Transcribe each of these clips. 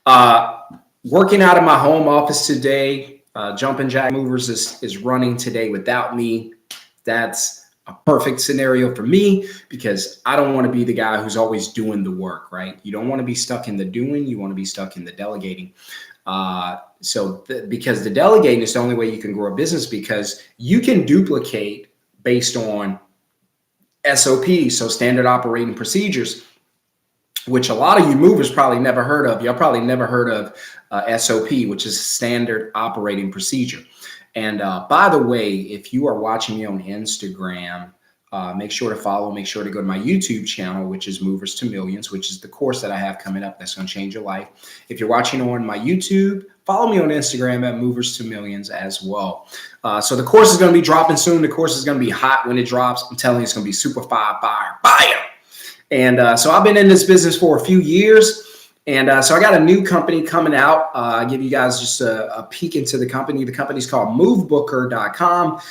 Uh, Working out of my home office today. Jumpin' Jack Movers is running today without me. That's a perfect scenario for me because I don't want to be the guy who's always doing the work, right? You don't want to be stuck in the doing. You want to be stuck in the delegating. Because the delegating is the only way you can grow a business, because you can duplicate based on SOPs, so standard operating procedures, which a lot of you movers probably never heard of. Y'all probably never heard of SOP, which is standard operating procedure. And by the way, if you are watching me on Instagram, make sure to follow, make sure to go to my YouTube channel, which is Movers to Millions, which is the course that I have coming up that's going to change your life. If you're watching on my YouTube, follow me on Instagram at Movers to Millions as well. So the course is going to be dropping soon. The course is going to be hot when it drops. I'm telling you, it's going to be super fire. And so I've been in this business for a few years. And so I got a new company coming out. I'll give you guys just a peek into the company. The company's called movebooker.com,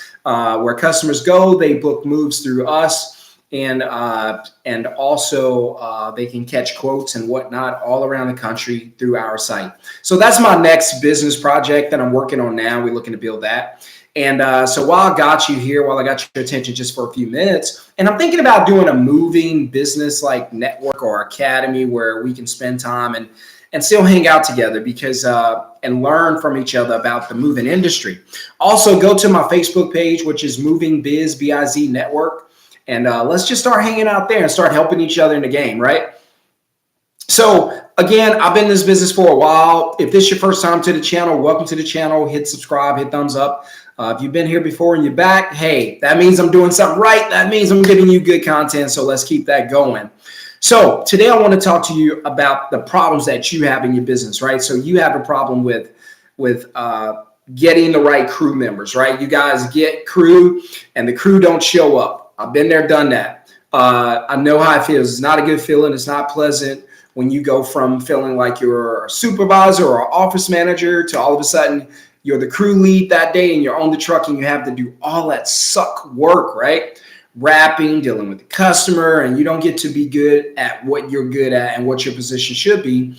where customers go, they book moves through us. And also they can catch quotes and whatnot all around the country through our site. So that's my next business project that I'm working on now. We're looking to build that. And so while I got you here, while I got your attention just for a few minutes, and I'm thinking about doing a moving business like network or academy where we can spend time and still hang out together because and learn from each other about the moving industry. Also, go to my Facebook page, which is Moving Biz, B-I-Z Network. And let's just start hanging out there and start helping each other in the game, right? So again, I've been in this business for a while. If this is your first time to the channel, welcome to the channel. Hit subscribe, hit thumbs up. If you've been here before and you're back, hey, that means I'm doing something right. That means I'm giving you good content. So let's keep that going. So today I want to talk to you about the problems that you have in your business, right? So you have a problem with getting the right crew members, right? You guys get crew and the crew don't show up. I've been there, done that. I know how it feels. It's not a good feeling. It's not pleasant when you go from feeling like you're a supervisor or an office manager to all of a sudden you're the crew lead that day and you're on the truck and you have to do all that suck work, right? Wrapping, dealing with the customer, and you don't get to be good at what you're good at and what your position should be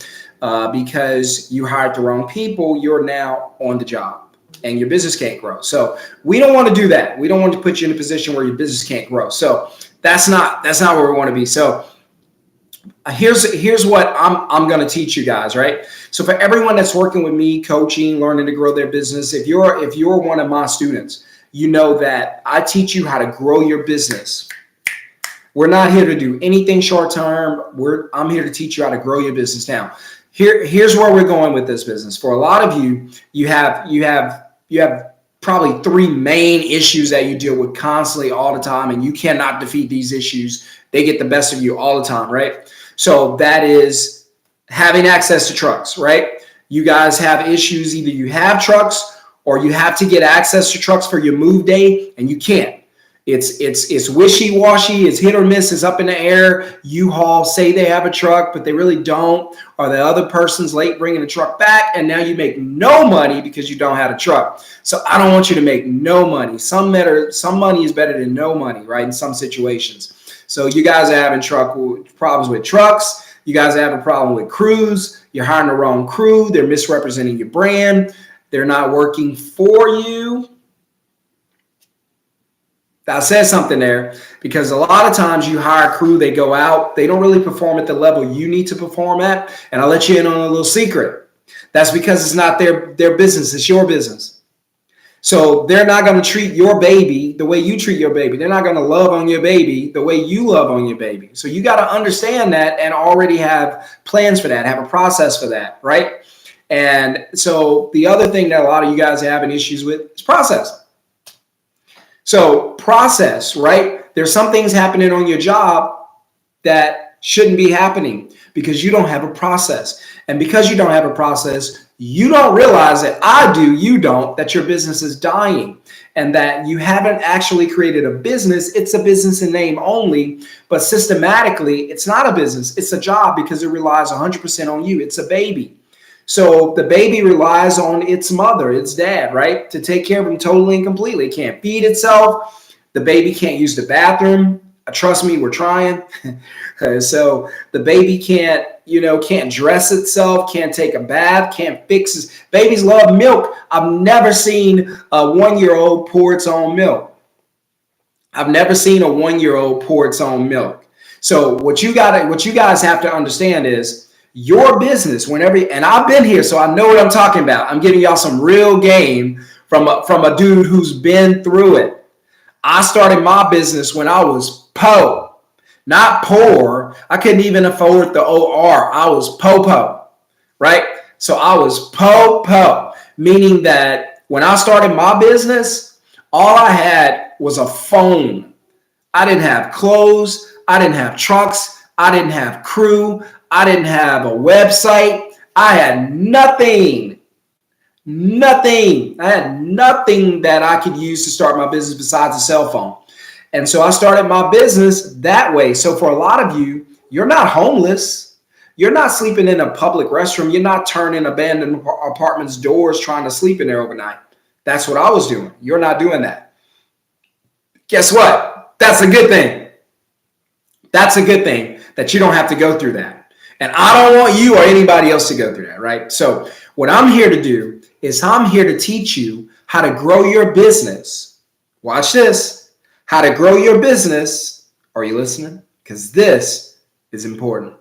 because you hired the wrong people. You're now on the job and your business can't grow. So we don't want to do that. We don't want to put you in a position where your business can't grow. So that's not where we want to be. So here's what I'm going to teach you guys, right? So for everyone that's working with me, coaching, learning to grow their business, if you're one of my students, you know that I teach you how to grow your business. We're not here to do anything short term. I'm here to teach you how to grow your business. Now, here's where we're going with this business. For a lot of you, you have probably three main issues that you deal with constantly all the time, and you cannot defeat these issues. They get the best of you all the time, right? So that is having access to trucks, right? You guys have issues. Either you have trucks or you have to get access to trucks for your move day and you can't. It's wishy-washy. It's hit or miss. It's up in the air. U-Haul say they have a truck, but they really don't. Or the other person's late bringing the truck back, and now you make no money because you don't have a truck. So I don't want you to make no money. Some money is better than no money, right? In some situations. So you guys are having problems with trucks. You guys are having a problem with crews. You're hiring the wrong crew. They're misrepresenting your brand. They're not working for you. That says something there, because a lot of times you hire a crew, they go out, they don't really perform at the level you need to perform at. And I'll let you in on a little secret. That's because it's not their business, it's your business. So they're not going to treat your baby the way you treat your baby. They're not going to love on your baby the way you love on your baby. So you got to understand that and already have plans for that, have a process for that, right? And so the other thing that a lot of you guys are having issues with is process. So process, right? There's some things happening on your job that shouldn't be happening because you don't have a process. And because you don't have a process, you don't realize that I do, you don't, that your business is dying and that you haven't actually created a business. It's a business in name only, but systematically, it's not a business. It's a job because it relies 100% on you. It's a baby. So the baby relies on its mother, its dad, right? To take care of him totally and completely. It can't feed itself. The baby can't use the bathroom. Trust me, we're trying. So the baby can't dress itself, can't take a bath, can't fix. Babies love milk. I've never seen a 1-year-old pour its own milk. I've never seen a 1-year-old pour its own milk. So what you guys have to understand is your business, and I've been here, so I know what I'm talking about. I'm giving y'all some real game from a dude who's been through it. I started my business when I was not poor. I couldn't even afford the OR. I was po, right? So I was po, meaning that when I started my business, all I had was a phone. I didn't have clothes. I didn't have trucks. I didn't have crew. I didn't have a website. I had nothing. I had nothing that I could use to start my business besides a cell phone. And so I started my business that way. So for a lot of you, you're not homeless. You're not sleeping in a public restroom. You're not turning abandoned apartments' doors trying to sleep in there overnight. That's what I was doing. You're not doing that. Guess what? That's a good thing. That's a good thing that you don't have to go through that. And I don't want you or anybody else to go through that, right? So what I'm here to do is I'm here to teach you how to grow your business. Watch this. How to grow your business. Are you listening? Because this is important.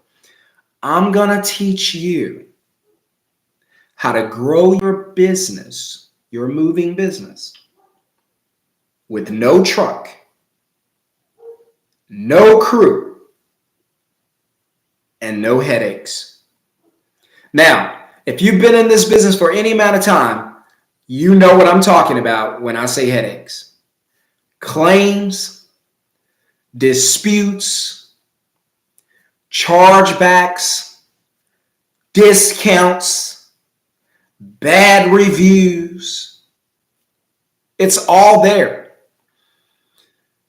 I'm going to teach you how to grow your business, your moving business, with no truck, no crew, and no headaches. Now, if you've been in this business for any amount of time, you know what I'm talking about when I say headaches. Claims, disputes, chargebacks, discounts, bad reviews. It's all there.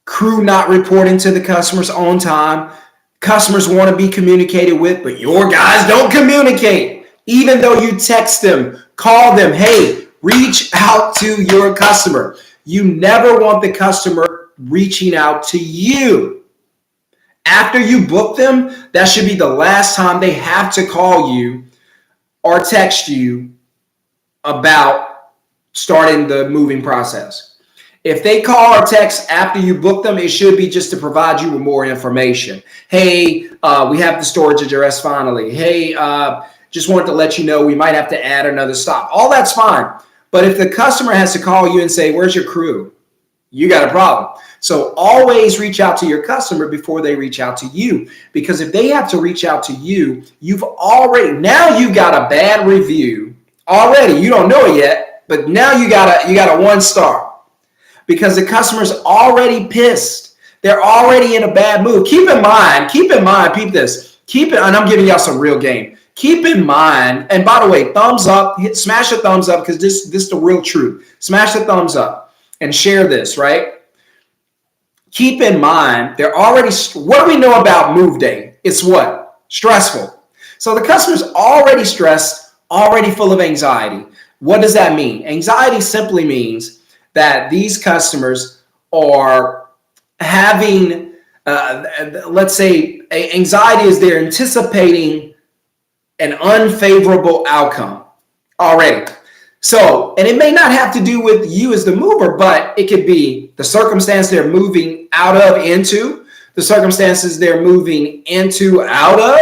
Crew not reporting to the customers on time. Customers want to be communicated with, but your guys don't communicate. Even though you text them, call them, hey, reach out to your customer. You never want the customer reaching out to you. After you book them, that should be the last time they have to call you or text you about starting the moving process. If they call or text after you book them, it should be just to provide you with more information. Hey, we have the storage address finally. Hey, just wanted to let you know we might have to add another stop. All that's fine. But if the customer has to call you and say, where's your crew? You got a problem. So always reach out to your customer before they reach out to you. Because if they have to reach out to you, you got a bad review already. You don't know it yet, but now you got a 1 star. Because the customer's already pissed. They're already in a bad mood. Keep in mind, peep this. And I'm giving y'all some real game. Keep in mind, and by the way, thumbs up, smash a thumbs up because this is the real truth. Smash the thumbs up and share this, right? Keep in mind, what do we know about move day? It's what? Stressful. So the customer's already stressed, already full of anxiety. What does that mean? Anxiety simply means that these customers are having, let's say, anxiety is they're anticipating an unfavorable outcome already. So, and it may not have to do with you as the mover, but it could be the circumstance they're moving out of into, the circumstances they're moving into out of.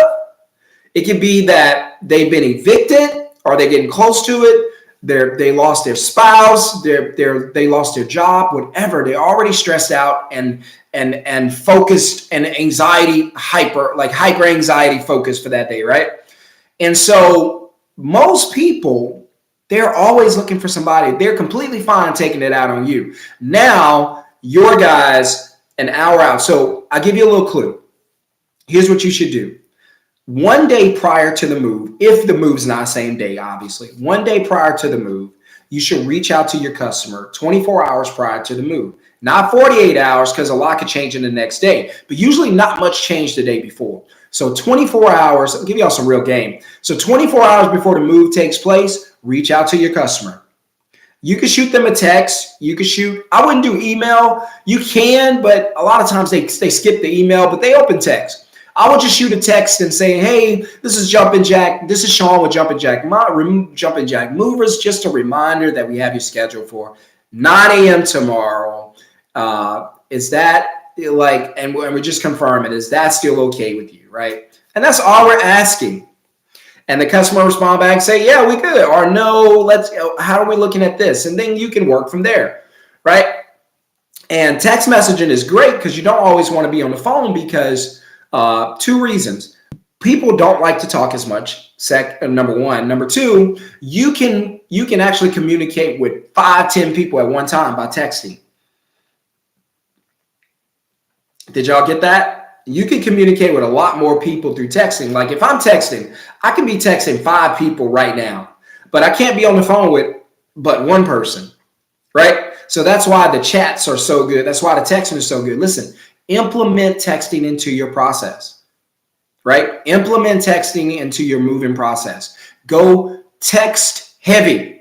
It could be that they've been evicted or they're getting close to it. They lost their spouse, they lost their job, whatever. They're already stressed out and focused and anxiety, hyper anxiety focused for that day, right? And so most people, they're always looking for somebody. They're completely fine taking it out on you. Now, your guy's an hour out. So I'll give you a little clue. Here's what you should do. 1 day prior to the move, if the move's not same day, obviously, 1 day prior to the move, you should reach out to your customer 24 hours prior to the move. Not 48 hours because a lot could change in the next day, but usually not much change the day before. So 24 hours, I'll give y'all some real game. So 24 hours before the move takes place, reach out to your customer. You can shoot them a text. I wouldn't do email. You can, but a lot of times they skip the email, but they open text. I would just shoot a text and say, hey, this is Jumpin' Jack. This is Sean with Jumpin' Jack. Jumpin' Jack Movers, just a reminder that we have you scheduled for 9 a.m. tomorrow. Is that like, and we're just confirming, is that still okay with you, right? And that's all we're asking. And the customer respond back, say, yeah, we good, or no, how are we looking at this? And then you can work from there, right? And text messaging is great because you don't always want to be on the phone because two reasons. People don't like to talk as much, number one. Number two, you can actually communicate with 5-10 people at one time by texting. Did y'all get that? You can communicate with a lot more people through texting. Like if I'm texting, I can be texting 5 people right now, but I can't be on the phone with but one person, right? So that's why the chats are so good. That's why the texting is so good. Listen, implement texting into your process, right? Implement texting into your moving process. Go text heavy.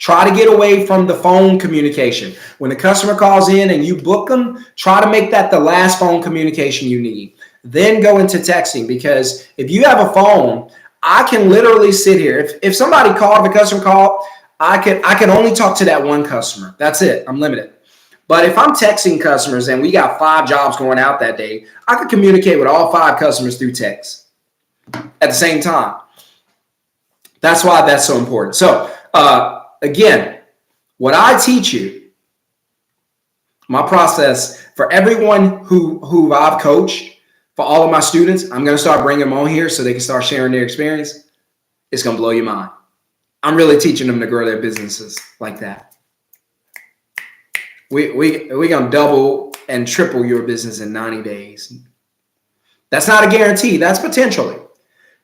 Try to get away from the phone communication. When the customer calls in and you book them, try to make that the last phone communication you need. Then go into texting, because if you have a phone, I can literally sit here. If somebody called, the customer called, I can only talk to that one customer. That's it. I'm limited. But if I'm texting customers and we got 5 jobs going out that day, I could communicate with all 5 customers through text at the same time. That's why that's so important. So, again, what I teach you, my process for everyone who I've coached, for all of my students, I'm going to start bringing them on here so they can start sharing their experience. It's going to blow your mind. I'm really teaching them to grow their businesses like that. We're going to double and triple your business in 90 days. That's not a guarantee. That's potentially.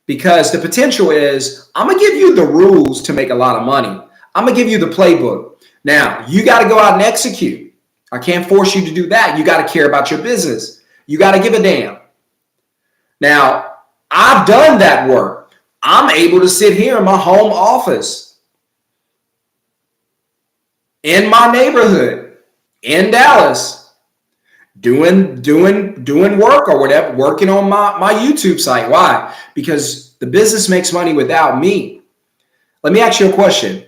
Because the potential is, I'm going to give you the rules to make a lot of money. I'm going to give you the playbook. Now, you got to go out and execute. I can't force you to do that. You got to care about your business. You got to give a damn. Now, I've done that work. I'm able to sit here in my home office, in my neighborhood, in Dallas, doing work or whatever, working on my YouTube site. Why? Because the business makes money without me. Let me ask you a question.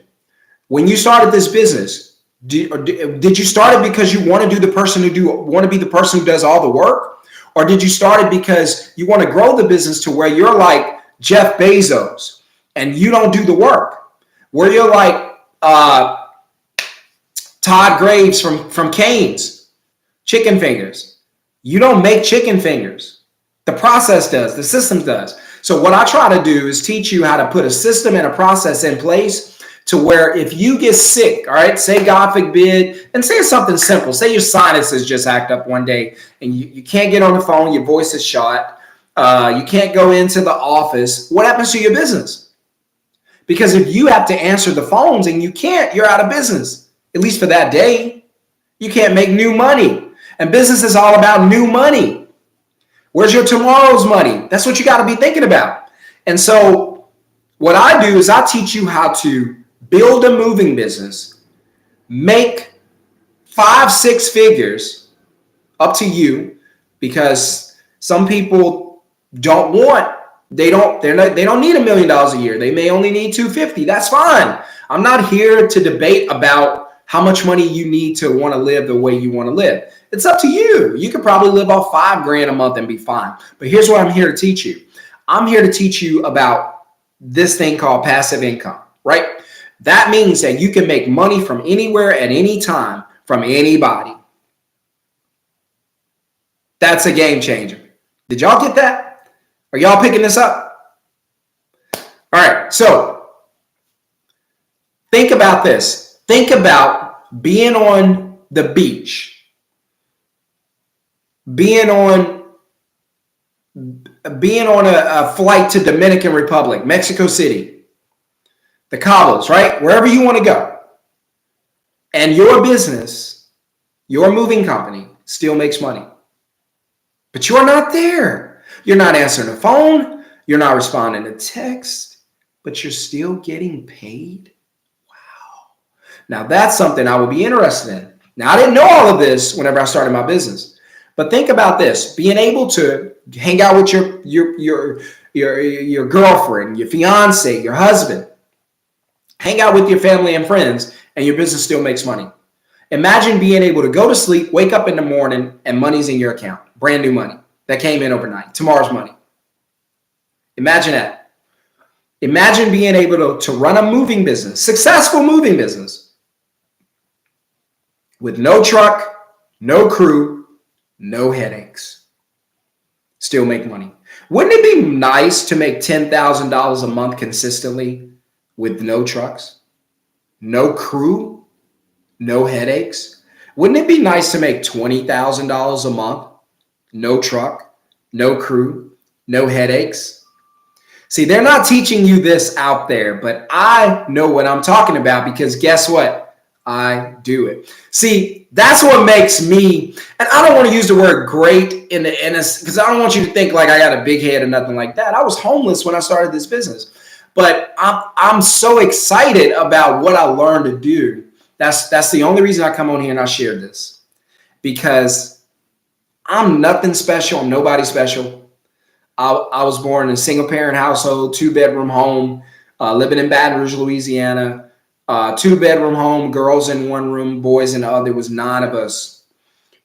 When you started this business, did you start it because you want to be the person who does all the work? Or did you start it because you want to grow the business to where you're like Jeff Bezos and you don't do the work? Where you're like Todd Graves from Cane's Chicken Fingers. You don't make chicken fingers. The process does. The system does. So what I try to do is teach you how to put a system and a process in place to where if you get sick, all right, say God forbid, and say something simple. Say your sinuses just act up one day and you can't get on the phone, your voice is shot, you can't go into the office. What happens to your business? Because if you have to answer the phones and you can't, you're out of business, at least for that day. You can't make new money. And business is all about new money. Where's your tomorrow's money? That's what you got to be thinking about. And so what I do is I teach you how to build a moving business, make 5-6 figures, up to you, because some people they don't need $1 million a year. They may only need $250. That's fine. I'm not here to debate about how much money you need to want to live the way you want to live. It's up to you. You could probably live off $5,000 a month and be fine. But here's what I'm here to teach you. I'm here to teach you about this thing called passive income, right? That means that you can make money from anywhere at any time from anybody. That's a game changer. Did y'all get that? Are y'all picking this up? All right. So think about this. Think about being on the beach, being on a flight to Dominican Republic, Mexico City, the Cabos, right? Wherever you want to go. And your business, your moving company still makes money. But you're not there. You're not answering the phone. You're not responding to text, but you're still getting paid. Wow. Now that's something I would be interested in. Now I didn't know all of this whenever I started my business, but think about this: being able to hang out with your girlfriend, your fiance, your husband, hang out with your family and friends, and your business still makes money. Imagine being able to go to sleep, wake up in the morning, and money's in your account, brand new money that came in overnight, tomorrow's money. Imagine that. Imagine being able to run a moving business, successful moving business, with no truck, no crew, no headaches. Still make money. Wouldn't it be nice to make $10,000 a month consistently with no trucks, no crew, no headaches? Wouldn't it be nice to make $20,000 a month, no truck, no crew, no headaches? See, they're not teaching you this out there, but I know what I'm talking about because guess what? I do it. See, that's what makes me, and I don't want to use the word great because I don't want you to think like I got a big head or nothing like that. I was homeless when I started this business, but I'm so excited about what I learned to do. That's the only reason I come on here and I share this, because I'm nothing special. I'm nobody special. I was born in a single parent household, 2-bedroom home, living in Baton Rouge, Louisiana. 2-bedroom home, girls in one room, boys in the other. There was 9 of us.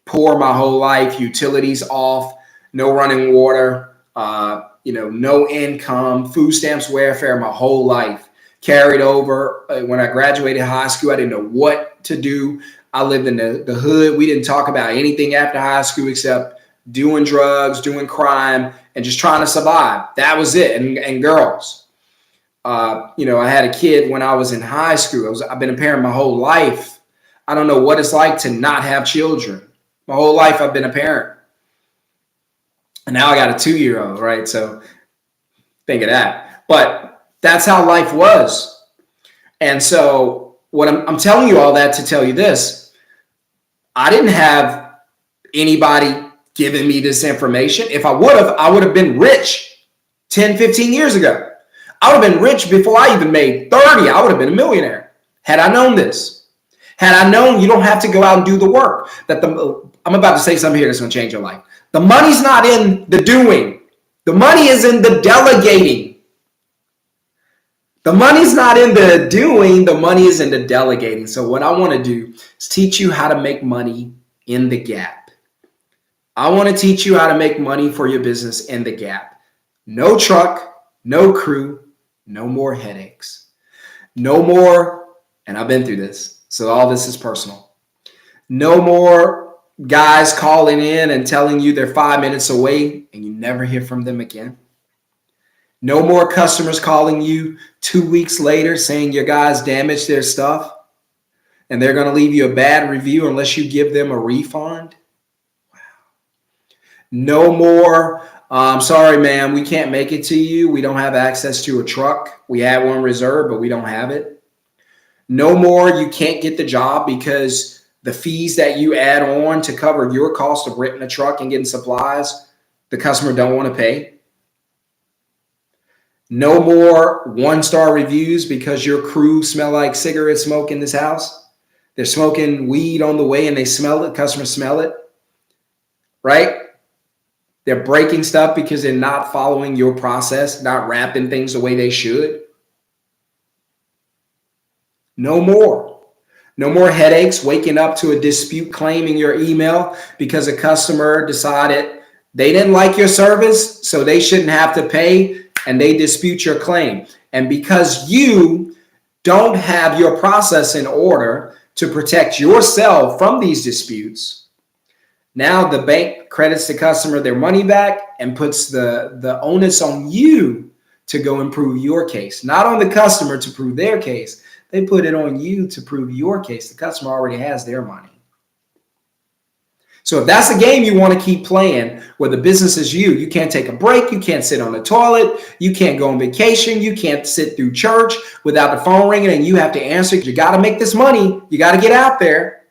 Poor my whole life, utilities off, no running water, no income, food stamps, welfare my whole life. Carried over. When I graduated high school, I didn't know what to do. I lived in the hood. We didn't talk about anything after high school except doing drugs, doing crime, and just trying to survive. That was it. And girls. I had a kid when I was in high school. I've been a parent my whole life. I don't know what it's like to not have children. My whole life I've been a parent. And now I got a 2-year-old, right? So think of that. But that's how life was. And so what I'm telling you all that to tell you this. I didn't have anybody giving me this information. If I would have been rich 10, 15 years ago. I would have been rich before I even made 30. I would have been a millionaire had I known this. Had I known you don't have to go out and do the work. I'm about to say something here that's going to change your life. The money's not in the doing. The money is in the delegating. The money's not in the doing. The money is in the delegating. So what I want to do is teach you how to make money in the gap. I want to teach you how to make money for your business in the gap. No truck, no crew, no more headaches. No more, and I've been through this, so all this is personal. No more guys calling in and telling you they're 5 minutes away and you never hear from them again. No more customers calling you 2 weeks later saying your guys damaged their stuff and they're going to leave you a bad review unless you give them a refund. Wow. No more, sorry, man, we can't make it to you. We don't have access to a truck. We had one reserved, but we don't have it. No more, you can't get the job because the fees that you add on to cover your cost of renting a truck and getting supplies, the customer don't want to pay. No more 1-star reviews because your crew smell like cigarette smoke in this house. They're smoking weed on the way and they smell it. Customers smell it, right? They're breaking stuff because they're not following your process, not wrapping things the way they should. No more. No more headaches waking up to a dispute claim in your email because a customer decided they didn't like your service, so they shouldn't have to pay, and they dispute your claim. And because you don't have your process in order to protect yourself from these disputes, now the bank credits the customer their money back and puts the onus on you to go and prove your case, not on the customer to prove their case. They put it on you to prove your case. The customer already has their money. So if that's the game you want to keep playing, where the business is you can't take a break. You can't sit on the toilet. You can't go on vacation. You can't sit through church without the phone ringing and you have to answer. You got to make this money. You got to get out there.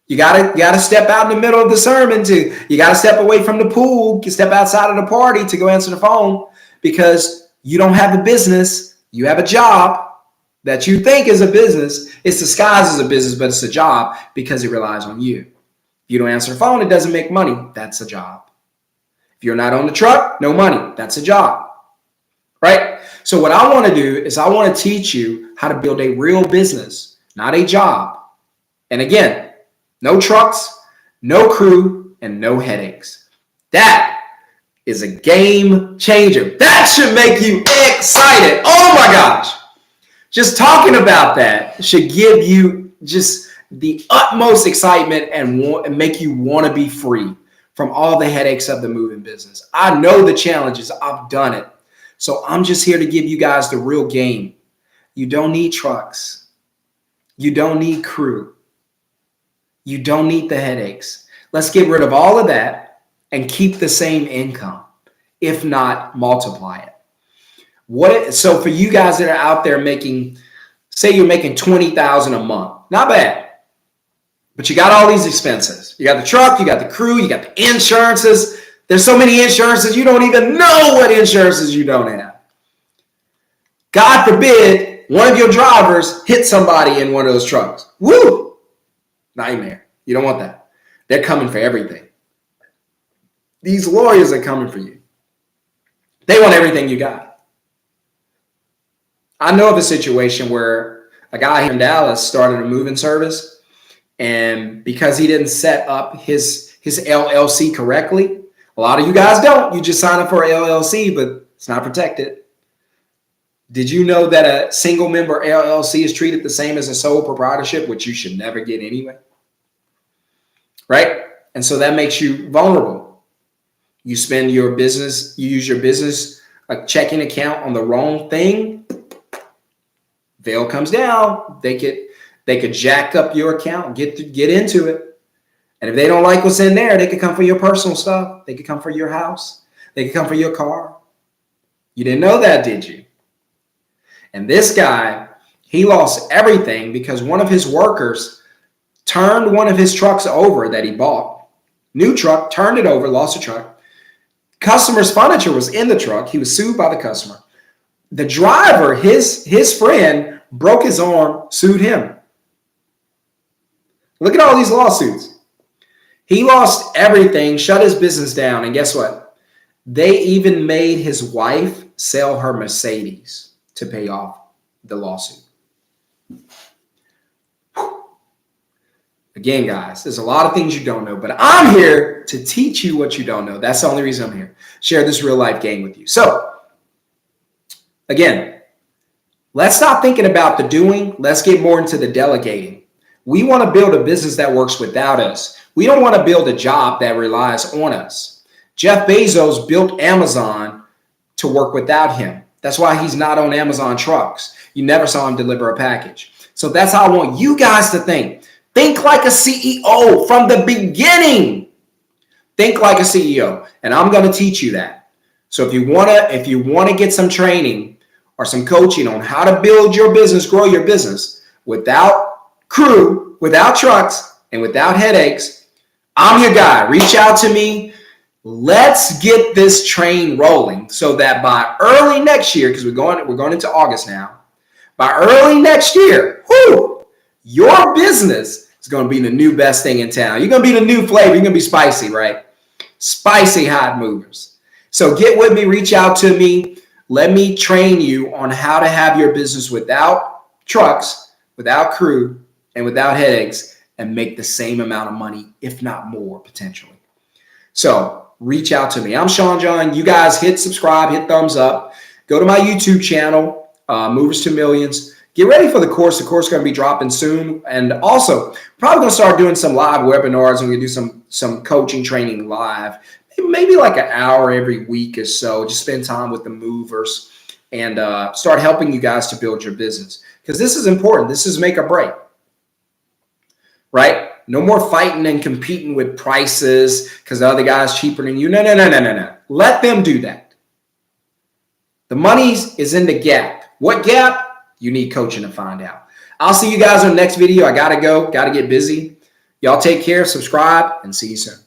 You got to step out in the middle of the sermon you got to step away from the pool, step outside of the party to go answer the phone because you don't have a business. You have a job. that you think is a business, it's disguised as a business, but it's a job because it relies on you. If you don't answer the phone, it doesn't make money. That's a job. If you're not on the truck, no money. That's a job, right? So what I want to do is I want to teach you how to build a real business, not a job. And again, no trucks, no crew, and no headaches. That is a game changer. That should make you excited. Oh my gosh. Just talking about that should give you just the utmost excitement and make you want to be free from all the headaches of the moving business. I know the challenges. I've done it. So I'm just here to give you guys the real game. You don't need trucks. You don't need crew. You don't need the headaches. Let's get rid of all of that and keep the same income. If not, multiply it. So for you guys that are out there making, say you're making $20,000 a month, not bad, but you got all these expenses. You got the truck, you got the crew, you got the insurances. There's so many insurances, you don't even know what insurances you don't have. God forbid one of your drivers hit somebody in one of those trucks. Woo! Nightmare. You don't want that. They're coming for everything. These lawyers are coming for you. They want everything you got. I know of a situation where a guy here in Dallas started a moving service, and because he didn't set up his LLC correctly, a lot of you guys don't. You just sign up for an LLC, but it's not protected. Did you know that a single member LLC is treated the same as a sole proprietorship, which you should never get anyway? Right? And so that makes you vulnerable. You spend your business, you use your business a checking account on the wrong thing, veil comes down. They could jack up your account, get into it. And if they don't like what's in there, they could come for your personal stuff. They could come for your house. They could come for your car. You didn't know that, did you? And this guy, he lost everything because one of his workers turned one of his trucks over that he bought. New truck, turned it over, lost the truck. Customer's furniture was in the truck. He was sued by the customer. The driver, his friend, broke his arm, sued him. Look at all these lawsuits. He lost everything, shut his business down, and guess what? They even made his wife sell her Mercedes to pay off the lawsuit. Again, guys, there's a lot of things you don't know, but I'm here to teach you what you don't know. That's the only reason I'm here. Share this real life game with you. So, again, let's stop thinking about the doing. Let's get more into the delegating. We want to build a business that works without us. We don't want to build a job that relies on us. Jeff Bezos built Amazon to work without him. That's why he's not on Amazon trucks. You never saw him deliver a package. So that's how I want you guys to think. Think like a CEO from the beginning. Think like a CEO. And I'm going to teach you that. So if you want to get some training or some coaching on how to build your business, grow your business without crew, without trucks, and without headaches, I'm your guy. Reach out to me. Let's get this train rolling so that by early next year, because we're going into August now, by early next year, your business is going to be the new best thing in town. You're going to be the new flavor. You're going to be spicy, right? Spicy hot movers. So get with me. Reach out to me. Let me train you on how to have your business without trucks, without crew, and without headaches, and make the same amount of money, if not more, potentially. So reach out to me. I'm Sean John. You guys hit subscribe, hit thumbs up. Go to my YouTube channel, Movers to Millions. Get ready for the course. The course is going to be dropping soon. And also, probably going to start doing some live webinars. I'm going to do some coaching training live. Maybe like an hour every week or so. Just spend time with the movers and start helping you guys to build your business. Because this is important. This is make or break. Right? No more fighting and competing with prices because the other guy's cheaper than you. No. Let them do that. The money is in the gap. What gap? You need coaching to find out. I'll see you guys on the next video. I got to go. Got to get busy. Y'all take care. Subscribe and see you soon.